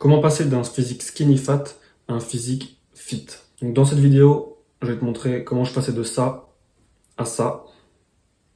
Comment passer d'un physique skinny fat à un physique fit? Donc dans cette vidéo, je vais te montrer comment je passais de ça à ça.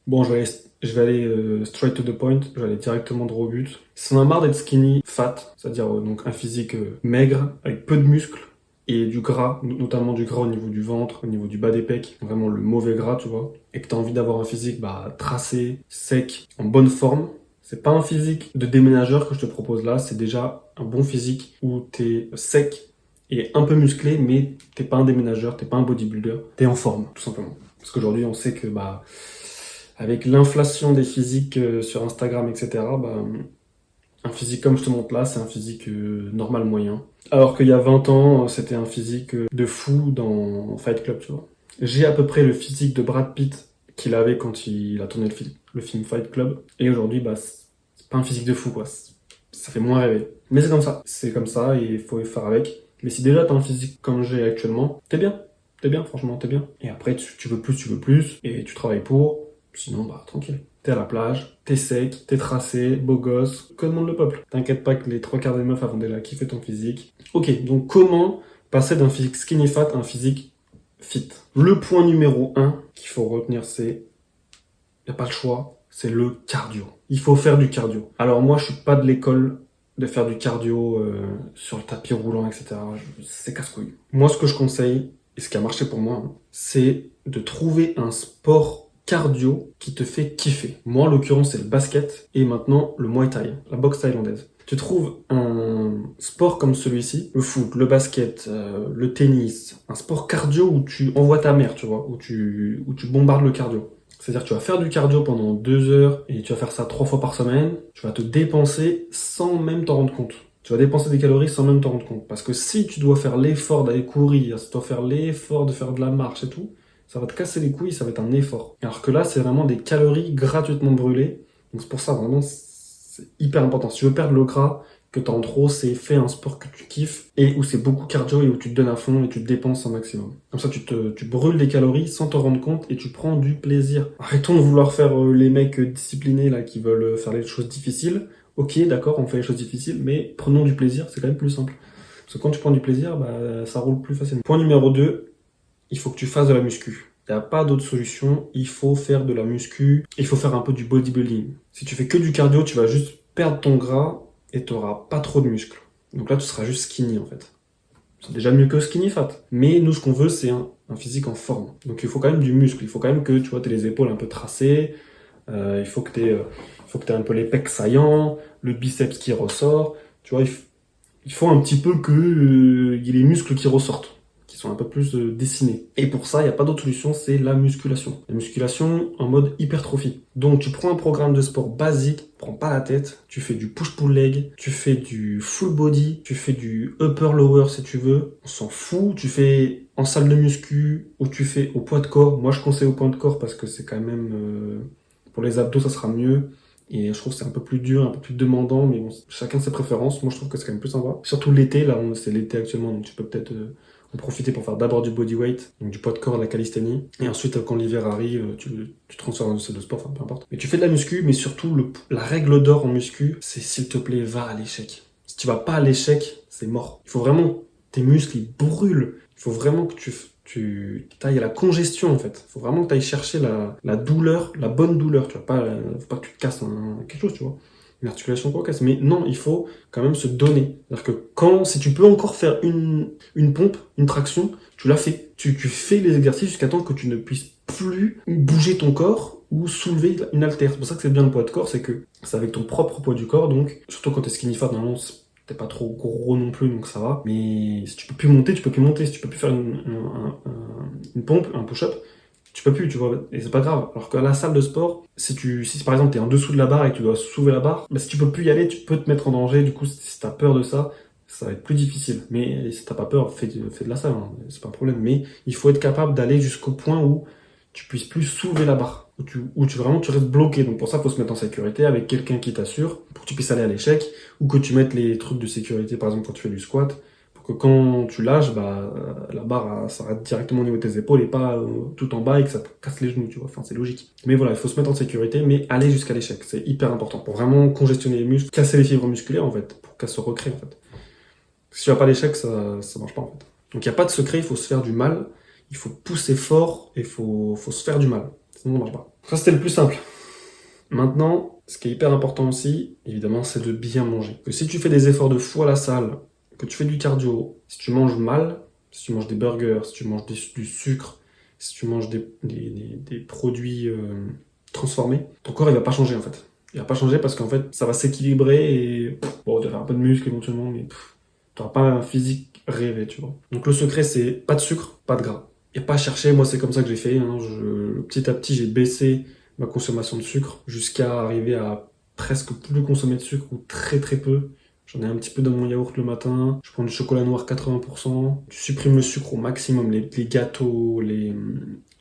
Bon, je vais aller straight to the point, je vais aller directement droit au but. Si on a marre d'être skinny fat, c'est-à-dire donc un physique maigre, avec peu de muscles, et du gras, notamment du gras au niveau du ventre, au niveau du bas des pecs, vraiment le mauvais gras, tu vois, et que tu as envie d'avoir un physique tracé, sec, en bonne forme, c'est pas un physique de déménageur que je te propose là, c'est déjà un bon physique où t'es sec et un peu musclé, mais t'es pas un déménageur, t'es pas un bodybuilder, t'es en forme, tout simplement. Parce qu'aujourd'hui, on sait que avec l'inflation des physiques sur Instagram, etc., un physique comme je te montre là, c'est un physique normal moyen. Alors qu'il y a 20 ans, c'était un physique de fou dans Fight Club, tu vois. J'ai à peu près le physique de Brad Pitt qu'il avait quand il a tourné le film Fight Club. Et aujourd'hui, c'est pas un physique de fou, quoi. Ça fait moins rêver. Mais c'est comme ça. C'est comme ça et il faut y faire avec. Mais si déjà t'as un physique comme j'ai actuellement, t'es bien. T'es bien, franchement, t'es bien. Et après, tu veux plus, et tu travailles pour. Sinon, tranquille. T'es à la plage, t'es sec, t'es tracé, beau gosse, que demande le peuple. T'inquiète pas que les trois quarts des meufs avant déjà kiffer ton physique. Ok, donc comment passer d'un physique skinny fat à un physique fit? Le point numéro 1 qu'il faut retenir, c'est, y a pas le choix, c'est le cardio. Il faut faire du cardio. Alors moi, je suis pas de l'école de faire du cardio sur le tapis roulant, etc. C'est casse-couille. Moi, ce que je conseille, et ce qui a marché pour moi, c'est de trouver un sport cardio qui te fait kiffer. Moi, en l'occurrence, c'est le basket et maintenant le Muay Thai, la boxe thaïlandaise. Tu trouves un sport comme celui-ci, le foot, le basket, le tennis, un sport cardio où tu envoies ta mère, tu vois, où tu bombardes le cardio. C'est-à-dire que tu vas faire du cardio pendant 2 heures et tu vas faire ça 3 fois par semaine. Tu vas te dépenser sans même t'en rendre compte. Tu vas dépenser des calories sans même t'en rendre compte. Parce que si tu dois faire l'effort d'aller courir, si tu dois faire l'effort de faire de la marche et tout, ça va te casser les couilles, ça va être un effort. Alors que là, c'est vraiment des calories gratuitement brûlées. Donc c'est pour ça, vraiment, c'est hyper important. Si tu veux perdre le gras que tu as en trop, c'est fais un sport que tu kiffes et où c'est beaucoup cardio et où tu te donnes à fond et tu te dépenses un maximum. Comme ça, tu brûles des calories sans t'en rendre compte et tu prends du plaisir. Arrêtons de vouloir faire les mecs disciplinés là qui veulent faire les choses difficiles. Ok, d'accord, on fait les choses difficiles, mais prenons du plaisir, c'est quand même plus simple. Parce que quand tu prends du plaisir, ça roule plus facilement. Point numéro 2, il faut que tu fasses de la muscu. Il n'y a pas d'autre solution, il faut faire de la muscu, il faut faire un peu du bodybuilding. Si tu fais que du cardio, tu vas juste perdre ton gras et tu n'auras pas trop de muscles. Donc là, tu seras juste skinny en fait. C'est déjà mieux que skinny fat. Mais nous, ce qu'on veut, c'est un physique en forme. Donc il faut quand même du muscle, il faut quand même que tu aies les épaules un peu tracées, il faut que tu aies un peu les pecs saillants, le biceps qui ressort. Tu vois, il faut un petit peu qu'il y ait les muscles qui ressortent, qui sont un peu plus dessinés. Et pour ça, il n'y a pas d'autre solution, c'est la musculation. La musculation en mode hypertrophie. Donc tu prends un programme de sport basique, prends pas la tête, tu fais du push-pull leg, tu fais du full body, tu fais du upper-lower si tu veux, on s'en fout, tu fais en salle de muscu ou tu fais au poids de corps. Moi je conseille au poids de corps parce que c'est quand même... pour les abdos ça sera mieux. Et je trouve que c'est un peu plus dur, un peu plus demandant, mais bon, chacun ses préférences. Moi, je trouve que c'est quand même plus sympa. Surtout l'été, là, c'est l'été actuellement, donc tu peux peut-être en profiter pour faire d'abord du bodyweight, donc du poids de corps, de la calisthénie. Et ensuite, quand l'hiver arrive, tu transfères dans une salle de sport, enfin, peu importe. Mais tu fais de la muscu, mais surtout, la règle d'or en muscu, c'est s'il te plaît, va à l'échec. Si tu vas pas à l'échec, c'est mort. Il faut vraiment que tes muscles, ils brûlent. Il faut vraiment que tu ailles à la congestion en fait. Faut vraiment que tu ailles chercher la douleur, la bonne douleur. Tu vois, faut pas que tu te casses quelque chose, tu vois. Une articulation quoi casse. Mais non, il faut quand même se donner. C'est-à-dire que si tu peux encore faire une pompe, une traction, tu la fais. Tu fais les exercices jusqu'à temps que tu ne puisses plus bouger ton corps ou soulever une haltère. C'est pour ça que c'est bien le poids de corps, c'est que c'est avec ton propre poids du corps, donc surtout quand t'es skinny fat, normalement t'es pas trop gros non plus, donc ça va. Mais si tu peux plus monter, tu peux plus monter. Si tu peux plus faire une pompe, un push-up, tu peux plus, tu vois. Et c'est pas grave. Alors qu'à la salle de sport, si par exemple t'es en dessous de la barre et que tu dois soulever la barre, si tu peux plus y aller, tu peux te mettre en danger. Du coup, si t'as peur de ça, ça va être plus difficile. Mais si t'as pas peur, fais de la salle, hein. C'est pas un problème. Mais il faut être capable d'aller jusqu'au point où tu puisses plus soulever la barre. Où tu restes bloqué. Donc pour ça, il faut se mettre en sécurité avec quelqu'un qui t'assure pour que tu puisses aller à l'échec ou que tu mettes les trucs de sécurité, par exemple quand tu fais du squat, pour que quand tu lâches, la barre s'arrête directement au niveau de tes épaules et pas tout en bas et que ça te casse les genoux, tu vois. Enfin, c'est logique. Mais voilà, il faut se mettre en sécurité, mais aller jusqu'à l'échec. C'est hyper important pour vraiment congestionner les muscles, casser les fibres musculaires en fait, pour qu'elles se recréent en fait. Si tu n'as pas l'échec, ça marche pas en fait. Donc il n'y a pas de secret, il faut se faire du mal, il faut pousser fort et il faut se faire du mal. Sinon ça marche pas. Ça c'était le plus simple. Maintenant, ce qui est hyper important aussi, évidemment, c'est de bien manger. Que si tu fais des efforts de fou à la salle, que tu fais du cardio, si tu manges mal, si tu manges des burgers, si tu manges du sucre, si tu manges des produits transformés, ton corps il va pas changer en fait. Il va pas changer parce qu'en fait ça va s'équilibrer et bon, tu vas faire un peu de muscle éventuellement, mais tu n'auras pas un physique rêvé, tu vois. Donc le secret c'est pas de sucre, pas de gras. Et pas chercher, moi c'est comme ça que j'ai fait. Hein. Petit à petit j'ai baissé ma consommation de sucre jusqu'à arriver à presque plus consommer de sucre ou très très peu. J'en ai un petit peu dans mon yaourt le matin. Je prends du chocolat noir 80%. Tu supprimes le sucre au maximum. Les gâteaux, les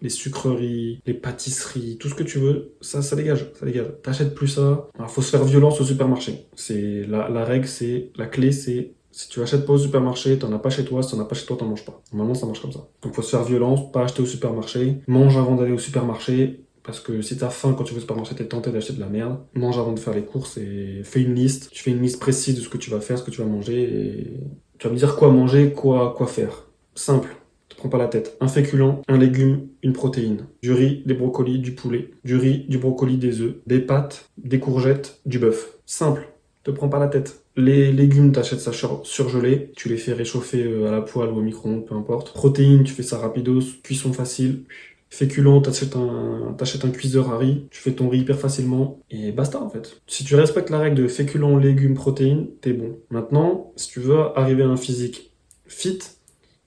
sucreries, les pâtisseries, tout ce que tu veux, ça dégage. Ça dégage. T'achètes plus ça. Alors, faut se faire violence au supermarché. C'est la règle, c'est la clé, c'est si tu achètes pas au supermarché, t'en as pas chez toi. Si t'en as pas chez toi, t'en manges pas. Normalement, ça marche comme ça. Donc, faut se faire violence, pas acheter au supermarché. Mange avant d'aller au supermarché. Parce que si t'as faim quand tu vas au supermarché, t'es tenté d'acheter de la merde. Mange avant de faire les courses et fais une liste. Tu fais une liste précise de ce que tu vas faire, ce que tu vas manger et tu vas me dire quoi manger, quoi faire. Simple. Te prends pas la tête. Un féculent, un légume, une protéine. Du riz, des brocolis, du poulet. Du riz, du brocoli, des œufs. Des pâtes, des courgettes, du bœuf. Simple. Te prends pas la tête. Les légumes, t'achètes ça surgelé. Tu les fais réchauffer à la poêle ou au micro-ondes, peu importe. Protéines, tu fais ça rapidos. Cuisson facile. Féculent, t'achètes un cuiseur à riz, tu fais ton riz hyper facilement, et basta en fait. Si tu respectes la règle de féculents, légumes, protéines, t'es bon. Maintenant, si tu veux arriver à un physique fit,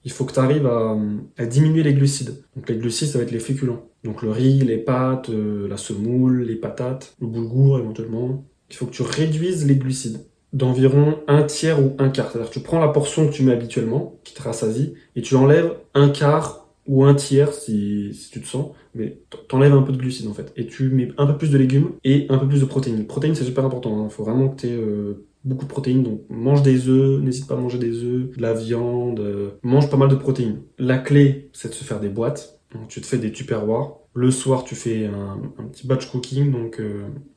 il faut que tu arrives à diminuer les glucides. Donc les glucides, ça va être les féculents. Donc le riz, les pâtes, la semoule, les patates, le boulgour éventuellement. Il faut que tu réduises les glucides d'environ un tiers ou un quart. C'est-à-dire que tu prends la portion que tu mets habituellement, qui te rassasie, et tu enlèves un quart ou un tiers si tu te sens, mais t'enlèves un peu de glucides en fait. Et tu mets un peu plus de légumes et un peu plus de protéines. Protéines, c'est super important, il faut vraiment que tu aies beaucoup de protéines, donc mange des œufs, n'hésite pas à manger des œufs, de la viande, mange pas mal de protéines. La clé, c'est de se faire des boîtes, donc tu te fais des tupperwares. Le soir, tu fais un petit batch cooking, donc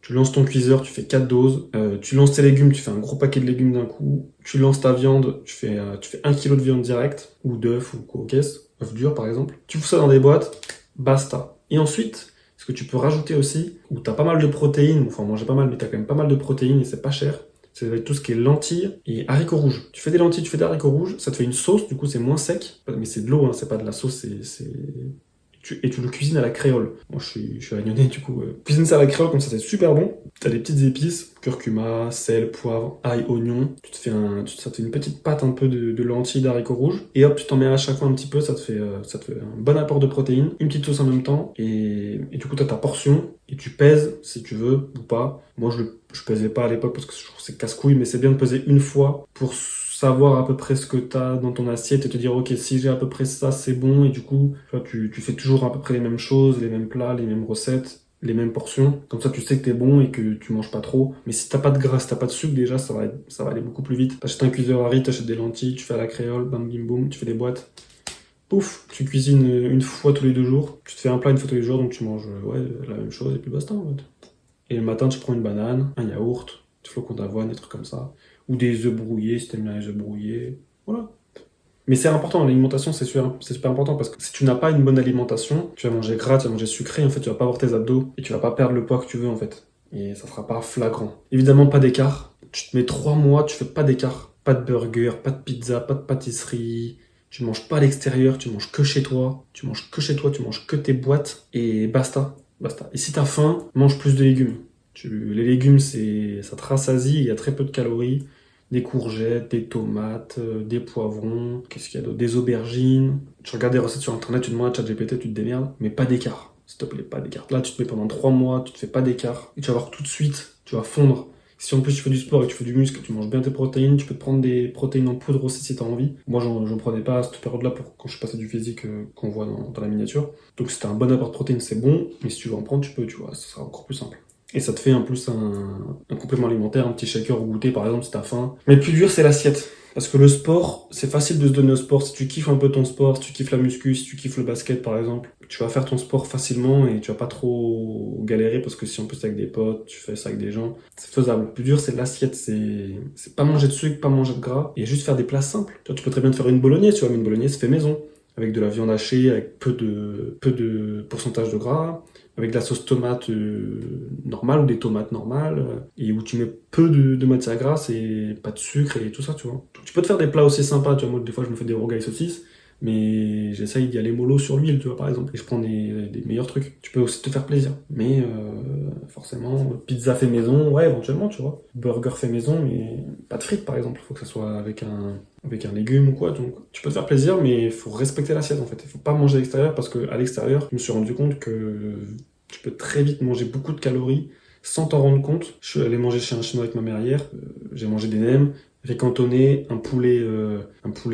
tu lances ton cuiseur, tu fais 4 doses, tu lances tes légumes, tu fais un gros paquet de légumes d'un coup, tu lances ta viande, tu fais 1 kg de viande directe, ou d'œufs, ou quoi, caisse, œufs durs par exemple. Tu fous ça dans des boîtes, basta. Et ensuite, ce que tu peux rajouter aussi, où tu as pas mal de protéines, enfin manger pas mal, mais tu as quand même pas mal de protéines et c'est pas cher, c'est tout ce qui est lentilles et haricots rouges. Tu fais des lentilles, tu fais des haricots rouges, ça te fait une sauce, du coup c'est moins sec, mais c'est de l'eau, hein, c'est pas de la sauce, et tu le cuisines à la créole. Moi, je suis réunionnais, du coup. Cuisine ça à la créole, comme ça, c'est super bon. T'as des petites épices, curcuma, sel, poivre, ail, oignon. Ça te fait une petite pâte un peu de lentilles, d'haricots rouges. Et hop, tu t'en mets à chaque fois un petit peu, ça te fait un bon apport de protéines, une petite sauce en même temps. Et du coup, t'as ta portion. Et tu pèses, si tu veux, ou pas. Moi, je pesais pas à l'époque parce que je trouve que c'est casse-couille, mais c'est bien de peser une fois pour savoir à peu près ce que tu as dans ton assiette et te dire ok, si j'ai à peu près ça, c'est bon. Et du coup tu fais toujours à peu près les mêmes choses, les mêmes plats, les mêmes recettes, les mêmes portions. Comme ça tu sais que t'es bon et que tu manges pas trop. Mais si t'as pas de gras, si t'as pas de sucre, déjà ça va aller beaucoup plus vite. T'achètes un cuiseur à riz, t'achètes des lentilles, tu fais à la créole, bam bim boum, tu fais des boîtes. Pouf, tu cuisines une fois tous les 2 jours. Tu te fais un plat une fois tous les jours, donc tu manges la même chose et puis basta en fait. Et le matin, tu prends une banane, un yaourt, des flocons d'avoine, des trucs comme ça. Ou des œufs brouillés, si t'aimes bien les œufs brouillés. Voilà. Mais c'est important, l'alimentation, c'est super important parce que si tu n'as pas une bonne alimentation, tu vas manger gras, tu vas manger sucré, en fait, tu vas pas avoir tes abdos et tu vas pas perdre le poids que tu veux, en fait. Et ça sera pas flagrant. Évidemment, pas d'écart. Tu te mets 3 mois, tu fais pas d'écart. Pas de burger, pas de pizza, pas de pâtisserie. Tu manges pas à l'extérieur, tu manges que chez toi. Tu manges que chez toi, tu manges que tes boîtes et basta. Basta. Et si t'as faim, mange plus de légumes. Les légumes, ça te rassasie, il y a très peu de calories. Des courgettes, des tomates, des poivrons, qu'est-ce qu'il y a d'autre? Des aubergines. Tu regardes des recettes sur internet, tu demandes à ChatGPT, tu te démerdes, mais pas d'écart. S'il te plaît, pas d'écart. Là, tu te mets pendant 3 mois, tu te fais pas d'écart, et tu vas voir tout de suite, tu vas fondre. Si en plus tu fais du sport et tu fais du muscle, tu manges bien tes protéines, tu peux te prendre des protéines en poudre aussi si tu as envie. Moi, j'en prenais pas à cette période-là pour quand je suis passé du physique qu'on voit dans la miniature. Donc, si t'as un bon apport de protéines, c'est bon, mais si tu veux en prendre, tu peux, tu vois, ça sera encore plus simple. Et ça te fait en plus un complément alimentaire, un petit shaker au goûter par exemple si t'as faim. Mais le plus dur c'est l'assiette. Parce que le sport, c'est facile de se donner au sport. Si tu kiffes un peu ton sport, si tu kiffes la muscu, si tu kiffes le basket par exemple, tu vas faire ton sport facilement et tu vas pas trop galérer parce que si en plus t'es avec des potes, tu fais ça avec des gens, c'est faisable. Le plus dur c'est l'assiette, c'est pas manger de sucre, pas manger de gras et juste faire des plats simples. Tu peux très bien te faire une bolognaise, tu vois, mais une bolognaise fait maison. Avec de la viande hachée, avec peu de pourcentage de gras, avec de la sauce tomate normale ou des tomates normales, et où tu mets peu de matière grasse et pas de sucre et tout ça, tu vois. Donc, tu peux te faire des plats aussi sympas, tu vois. Moi, des fois, je me fais des rogailles saucisses, mais j'essaye d'y aller mollo sur l'huile, tu vois, par exemple. Et je prends des meilleurs trucs. Tu peux aussi te faire plaisir. Mais forcément, pizza fait maison, ouais, éventuellement, tu vois. Burger fait maison, mais pas de frites, par exemple. Il faut que ça soit avec un légume ou quoi. Donc, tu peux te faire plaisir, mais il faut respecter l'assiette, en fait. Il faut pas manger à l'extérieur, parce qu'à l'extérieur, je me suis rendu compte que tu peux très vite manger beaucoup de calories sans t'en rendre compte. Je suis allé manger chez un chinois avec ma mère hier. J'ai mangé des nems, riz cantonné, un poulet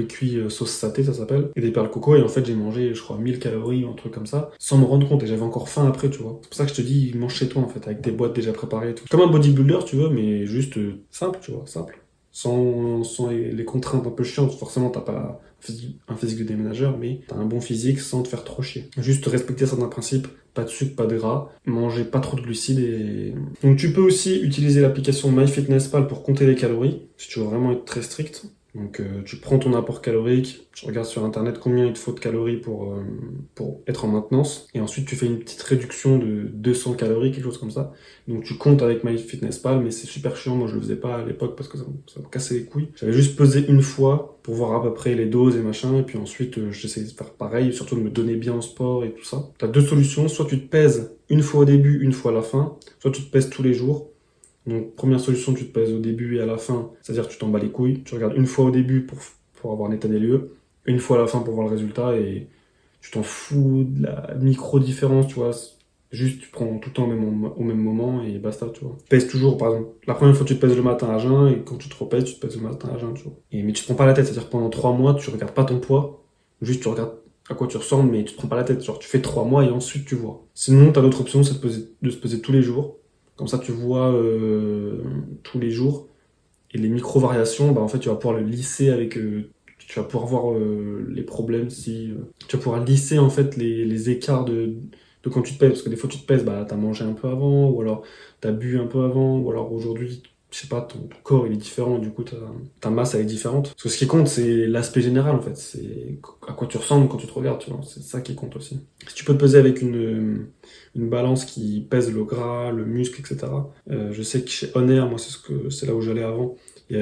cuit sauce saté, ça s'appelle, et des perles coco. Et en fait, j'ai mangé, je crois, 1000 calories ou un truc comme ça, sans me rendre compte. Et j'avais encore faim après, tu vois. C'est pour ça que je te dis, mange chez toi, en fait, avec tes boîtes déjà préparées et tout. Comme un bodybuilder, tu veux, mais juste simple, tu vois, simple. Sans les contraintes un peu chiantes. Forcément, t'as pas un physique de déménageur, mais t'as un bon physique sans te faire trop chier. Juste respecter certains principes, pas de sucre, pas de gras, manger pas trop de glucides et... Donc tu peux aussi utiliser l'application MyFitnessPal pour compter les calories, si tu veux vraiment être très strict. Donc tu prends ton apport calorique, tu regardes sur internet combien il te faut de calories pour être en maintenance, et ensuite tu fais une petite réduction de 200 calories, quelque chose comme ça. Donc tu comptes avec MyFitnessPal, mais c'est super chiant, moi je le faisais pas à l'époque parce que ça me cassait les couilles. J'avais juste pesé une fois pour voir à peu près les doses et machin, et puis ensuite j'essayais de faire pareil, surtout de me donner bien au sport et tout ça. T'as deux solutions, soit tu te pèses une fois au début, une fois à la fin, soit tu te pèses tous les jours. Donc, première solution, tu te pèses au début et à la fin, c'est-à-dire que tu t'en bats les couilles. Tu regardes une fois au début pour avoir un état des lieux, une fois à la fin pour voir le résultat, et tu t'en fous de la micro-différence, tu vois. Juste, tu prends tout le temps au même moment et basta, tu vois. Tu pèses toujours, par exemple, la première fois, tu te pèses le matin à jeun, et quand tu te repèses, tu te pèses le matin à jeun, tu vois. Mais tu te prends pas la tête, c'est-à-dire que pendant 3 mois, tu regardes pas ton poids, juste tu regardes à quoi tu ressembles, mais tu te prends pas la tête. Genre, tu fais 3 mois et ensuite tu vois. Sinon, t'as l'autre option, c'est de se peser tous les jours. Comme ça, tu vois tous les jours. Et les micro-variations, bah, en fait, tu vas pouvoir le lisser avec... tu vas pouvoir voir les problèmes si... tu vas pouvoir lisser, en fait, les écarts de quand tu te pèses. Parce que des fois, tu te pèses, bah, t'as mangé un peu avant, ou alors t'as bu un peu avant, ou alors aujourd'hui, je sais pas, ton corps, il est différent, du coup, ta masse, elle est différente. Parce que ce qui compte, c'est l'aspect général, en fait. C'est à quoi tu ressembles quand tu te regardes, tu vois. C'est ça qui compte aussi. Si tu peux te peser avec une balance qui pèse le gras, le muscle, etc. Je sais que chez Honor, moi c'est là où j'allais avant, il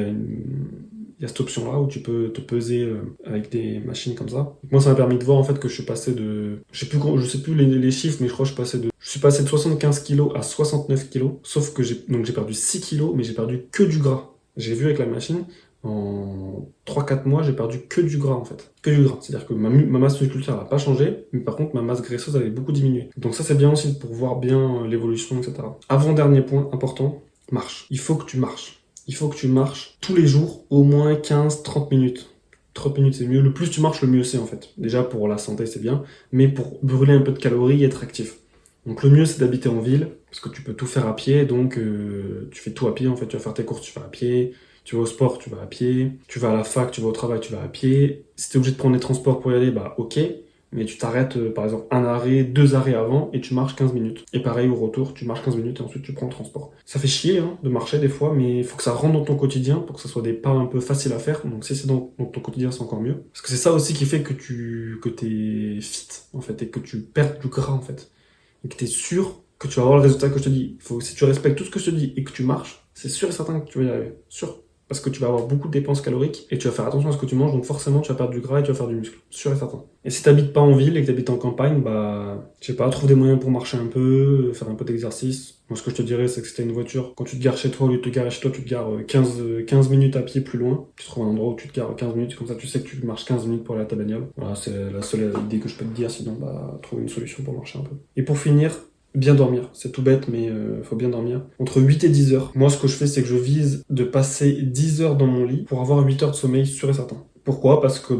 y a cette option-là où tu peux te peser avec des machines comme ça. Donc moi ça m'a permis de voir en fait que je suis passé de, je sais plus les chiffres, mais je crois que je suis passé de 75 kilos à 69 kilos, sauf que j'ai perdu 6 kilos, mais j'ai perdu que du gras. J'ai vu avec la machine, en 3-4 mois, j'ai perdu que du gras en fait. Que du gras. C'est-à-dire que ma masse musculaire n'a pas changé, mais par contre ma masse graisseuse avait beaucoup diminué. Donc ça c'est bien aussi pour voir bien l'évolution, etc. Avant-dernier point important, marche. Il faut que tu marches. Il faut que tu marches tous les jours, au moins 15-30 minutes. 30 minutes c'est mieux. Le plus tu marches, le mieux c'est en fait. Déjà pour la santé c'est bien, mais pour brûler un peu de calories et être actif. Donc le mieux c'est d'habiter en ville, parce que tu peux tout faire à pied, donc tu fais tout à pied en fait. Tu vas faire tes courses, tu vas à pied. Tu vas au sport, tu vas à pied. Tu vas à la fac, tu vas au travail, tu vas à pied. Si t'es obligé de prendre les transports pour y aller, bah ok. Mais tu t'arrêtes, par exemple, un arrêt, 2 arrêts avant, et tu marches 15 minutes. Et pareil, au retour, tu marches 15 minutes, et ensuite tu prends le transport. Ça fait chier, hein, de marcher des fois, mais il faut que ça rentre dans ton quotidien, pour que ça soit des pas un peu faciles à faire. Donc si c'est dans ton quotidien, c'est encore mieux. Parce que c'est ça aussi qui fait que t'es fit, en fait, et que tu perds du gras, en fait. Et que t'es sûr que tu vas avoir le résultat que je te dis. Si tu respectes tout ce que je te dis, et que tu marches, c'est sûr et certain que tu vas y arriver. Sûr. Parce que tu vas avoir beaucoup de dépenses caloriques et tu vas faire attention à ce que tu manges, donc forcément tu vas perdre du gras et tu vas faire du muscle, sûr et certain. Et si t'habites pas en ville et que t'habites en campagne, bah, je sais pas, trouve des moyens pour marcher un peu, faire un peu d'exercice. Moi, ce que je te dirais, c'est que si t'as une voiture, quand tu te gares chez toi, au lieu de te garer chez toi, tu te gares 15 minutes à pied plus loin. Tu trouves un endroit où tu te gares 15 minutes, comme ça tu sais que tu marches 15 minutes pour aller à ta bagnole. Voilà, c'est la seule idée que je peux te dire, sinon, bah, trouve une solution pour marcher un peu. Et pour finir, bien dormir, c'est tout bête, mais faut bien dormir. Entre 8 et 10 heures. Moi, ce que je fais, c'est que je vise de passer 10 heures dans mon lit pour avoir 8 heures de sommeil sûr et certain. Pourquoi? Parce que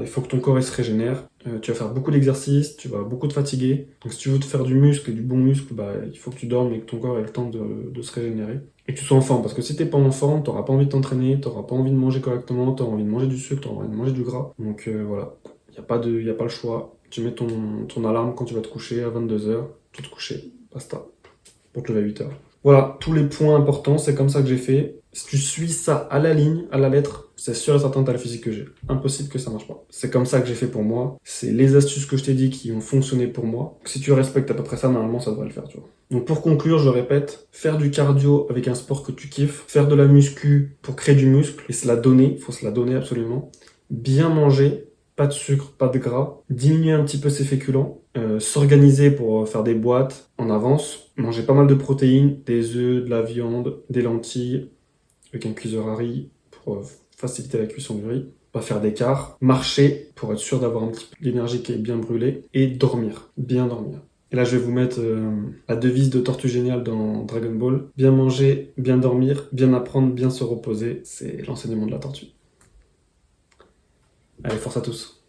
il faut que ton corps il se régénère. Tu vas faire beaucoup d'exercices, tu vas beaucoup te fatiguer. Donc si tu veux te faire du muscle et du bon muscle, il faut que tu dormes et que ton corps ait le temps de se régénérer. Et que tu sois en forme, parce que si t'es pas en forme, t'auras pas envie de t'entraîner, t'auras pas envie de manger correctement, t'auras envie de manger du sucre, t'auras envie de manger du gras. Donc voilà, y a pas le choix. Tu mets ton alarme quand tu vas te coucher à 22h, tu te coucher, basta, pour te lever à 8h. Voilà, tous les points importants, c'est comme ça que j'ai fait. Si tu suis ça à la ligne, à la lettre, c'est sûr et certain que t'as le physique que j'ai. Impossible que ça marche pas. C'est comme ça que j'ai fait pour moi. C'est les astuces que je t'ai dit qui ont fonctionné pour moi. Si tu respectes à peu près ça, normalement, ça devrait le faire, tu vois. Donc pour conclure, je répète, faire du cardio avec un sport que tu kiffes, faire de la muscu pour créer du muscle, et se la donner, faut se la donner absolument. Bien manger, pas de sucre, pas de gras, diminuer un petit peu ses féculents, s'organiser pour faire des boîtes en avance, manger pas mal de protéines, des œufs, de la viande, des lentilles, avec un cuiseur à riz pour faciliter la cuisson du riz, pas faire d'écart, marcher pour être sûr d'avoir un petit peu d'énergie qui est bien brûlée, et dormir, bien dormir. Et là, je vais vous mettre la devise de Tortue Géniale dans Dragon Ball. Bien manger, bien dormir, bien apprendre, bien se reposer. C'est l'enseignement de la tortue. Allez, force à tous.